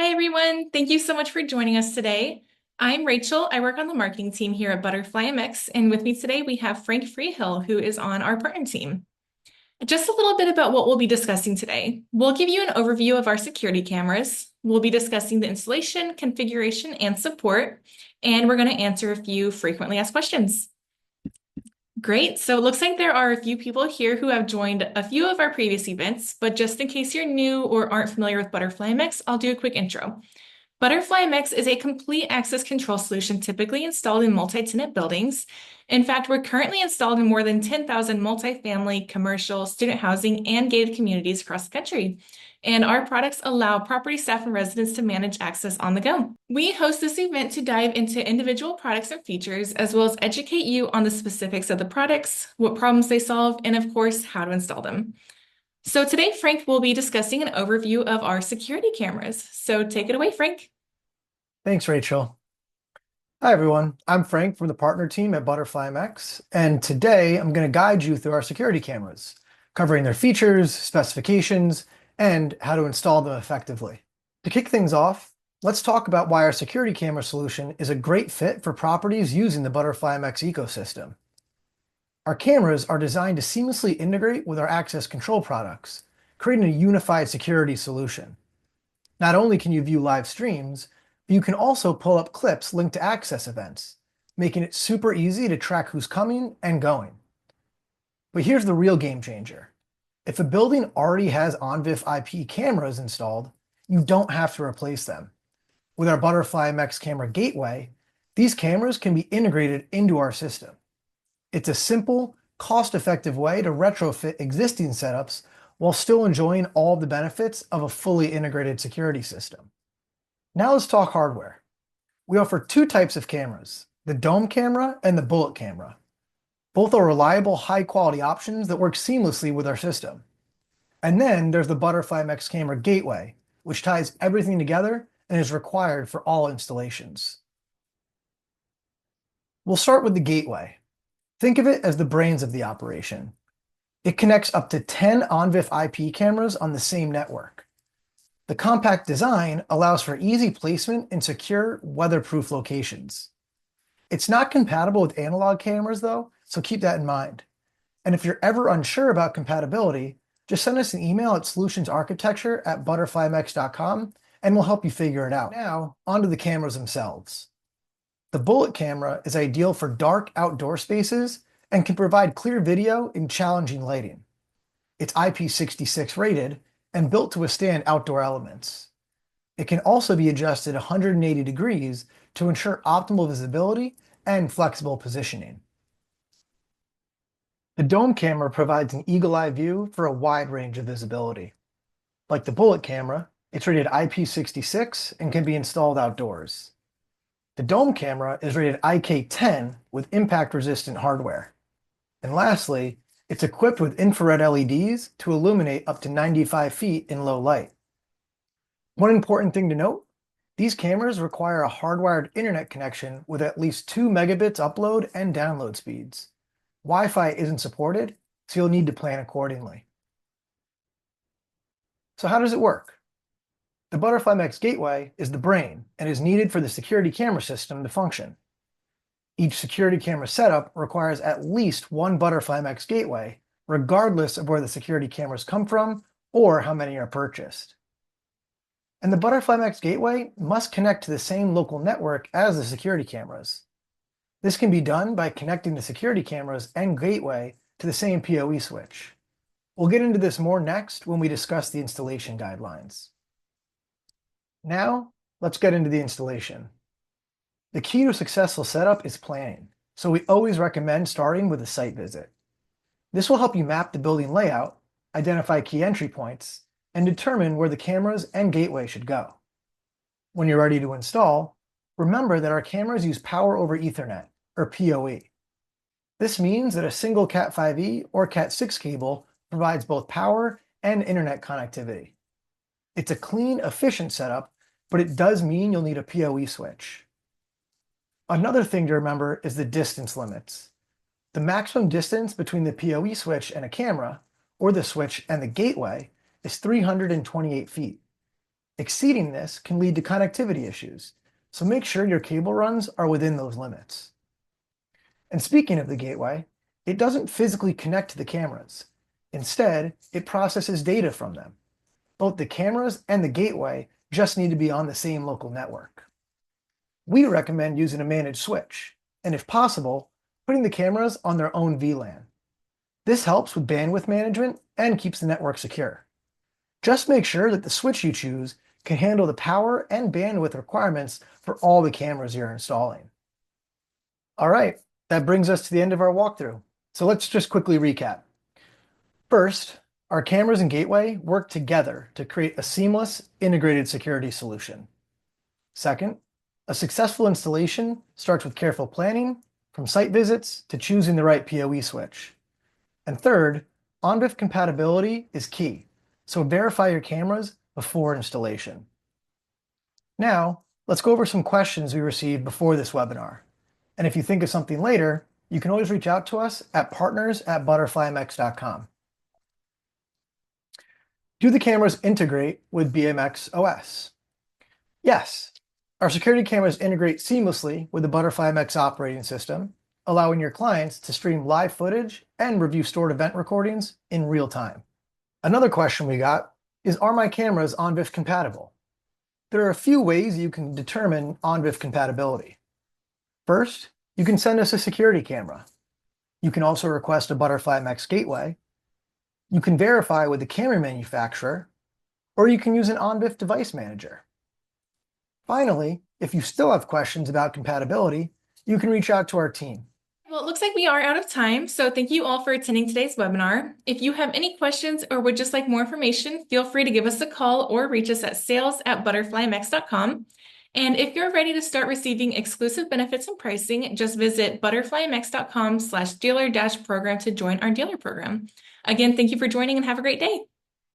Hi, everyone. Thank you so much for joining us today. I'm Rachel. I work on the marketing team here at ButterflyMX, and with me today we have Frank Freehill, who is on our partner team. Just a little bit about what we'll be discussing today. We'll give you an overview of our security cameras. We'll be discussing the installation, configuration, and support, and we're going to answer a few frequently asked questions. Great. So it looks like there are a few people here who have joined a few of our previous events, but just in case you're new or aren't familiar with ButterflyMX, I'll do a quick intro. ButterflyMX is a complete access control solution typically installed in multi-tenant buildings. In fact, we're currently installed in more than 10,000 multifamily, commercial, student housing, and gated communities across the country. And our products allow property staff and residents to manage access on the go. We host this event to dive into individual products and features, as well as educate you on the specifics of the products, what problems they solve, and of course, how to install them. So today, Frank will be discussing an overview of our security cameras. So take it away, Frank. Thanks, Rachel. Hi, everyone. I'm Frank from the partner team at ButterflyMX, and today I'm going to guide you through our security cameras, covering their features, specifications, and how to install them effectively. To kick things off, let's talk about why our security camera solution is a great fit for properties using the ButterflyMX ecosystem. Our cameras are designed to seamlessly integrate with our access control products, creating a unified security solution. Not only can you view live streams, but you can also pull up clips linked to access events, making it super easy to track who's coming and going. But here's the real game changer. If a building already has OnVIF IP cameras installed, you don't have to replace them. With our ButterflyMX Camera Gateway, these cameras can be integrated into our system. It's a simple, cost-effective way to retrofit existing setups while still enjoying all the benefits of a fully integrated security system. Now let's talk hardware. We offer two types of cameras, the dome camera and the bullet camera. Both are reliable, high-quality options that work seamlessly with our system. And then there's the ButterflyMX Camera Gateway, which ties everything together and is required for all installations. We'll start with the gateway. Think of it as the brains of the operation. It connects up to 10 OnVIF IP cameras on the same network. The compact design allows for easy placement in secure, weatherproof locations. It's not compatible with analog cameras though, so keep that in mind. And if you're ever unsure about compatibility, just send us an email at solutionsarchitecture@butterflymx.com and we'll help you figure it out. Now, onto the cameras themselves. The bullet camera is ideal for dark outdoor spaces and can provide clear video in challenging lighting. It's IP66 rated and built to withstand outdoor elements. It can also be adjusted 180 degrees to ensure optimal visibility and flexible positioning. The dome camera provides an eagle-eye view for a wide range of visibility. Like the bullet camera, it's rated IP66 and can be installed outdoors. The dome camera is rated IK10 with impact-resistant hardware. And lastly, it's equipped with infrared LEDs to illuminate up to 95 feet in low light. One important thing to note, these cameras require a hardwired internet connection with at least 2 megabits upload and download speeds. Wi-Fi isn't supported, so you'll need to plan accordingly. So how does it work? The ButterflyMX Gateway is the brain and is needed for the security camera system to function. Each security camera setup requires at least one ButterflyMX Gateway, regardless of where the security cameras come from or how many are purchased. And the ButterflyMX Gateway must connect to the same local network as the security cameras. This can be done by connecting the security cameras and gateway to the same PoE switch. We'll get into this more next when we discuss the installation guidelines. Now, let's get into the installation. The key to a successful setup is planning, so we always recommend starting with a site visit. This will help you map the building layout, identify key entry points, and determine where the cameras and gateway should go. When you're ready to install, remember that our cameras use Power over Ethernet, or PoE. This means that a single Cat5e or Cat6 cable provides both power and internet connectivity. It's a clean, efficient setup, but it does mean you'll need a PoE switch. Another thing to remember is the distance limits. The maximum distance between the PoE switch and a camera, or the switch and the gateway, is 328 feet. Exceeding this can lead to connectivity issues, so make sure your cable runs are within those limits. And speaking of the gateway, it doesn't physically connect to the cameras. Instead, it processes data from them. Both the cameras and the gateway just need to be on the same local network. We recommend using a managed switch, and if possible, putting the cameras on their own VLAN. This helps with bandwidth management and keeps the network secure. Just make sure that the switch you choose can handle the power and bandwidth requirements for all the cameras you're installing. All right, that brings us to the end of our walkthrough. So let's just quickly recap. First, our cameras and gateway work together to create a seamless, integrated security solution. Second, a successful installation starts with careful planning, from site visits to choosing the right PoE switch. And third, ONVIF compatibility is key, so verify your cameras before installation. Now, let's go over some questions we received before this webinar. And if you think of something later, you can always reach out to us at partners@butterflymx.com. Do the cameras integrate with BMX OS? Yes. Our security cameras integrate seamlessly with the ButterflyMX operating system, allowing your clients to stream live footage and review stored event recordings in real time. Another question we got is, are my cameras ONVIF compatible? There are a few ways you can determine ONVIF compatibility. First, you can send us a security camera. You can also request a ButterflyMX gateway. You can verify with the camera manufacturer, or you can use an ONVIF device manager. Finally, if you still have questions about compatibility, you can reach out to our team. Well, it looks like we are out of time, so thank you all for attending today's webinar. If you have any questions or would just like more information, feel free to give us a call or reach us at sales@butterflymx.com. And if you're ready to start receiving exclusive benefits and pricing, just visit butterflymx.com/dealer-program to join our dealer program. Again, thank you for joining and have a great day.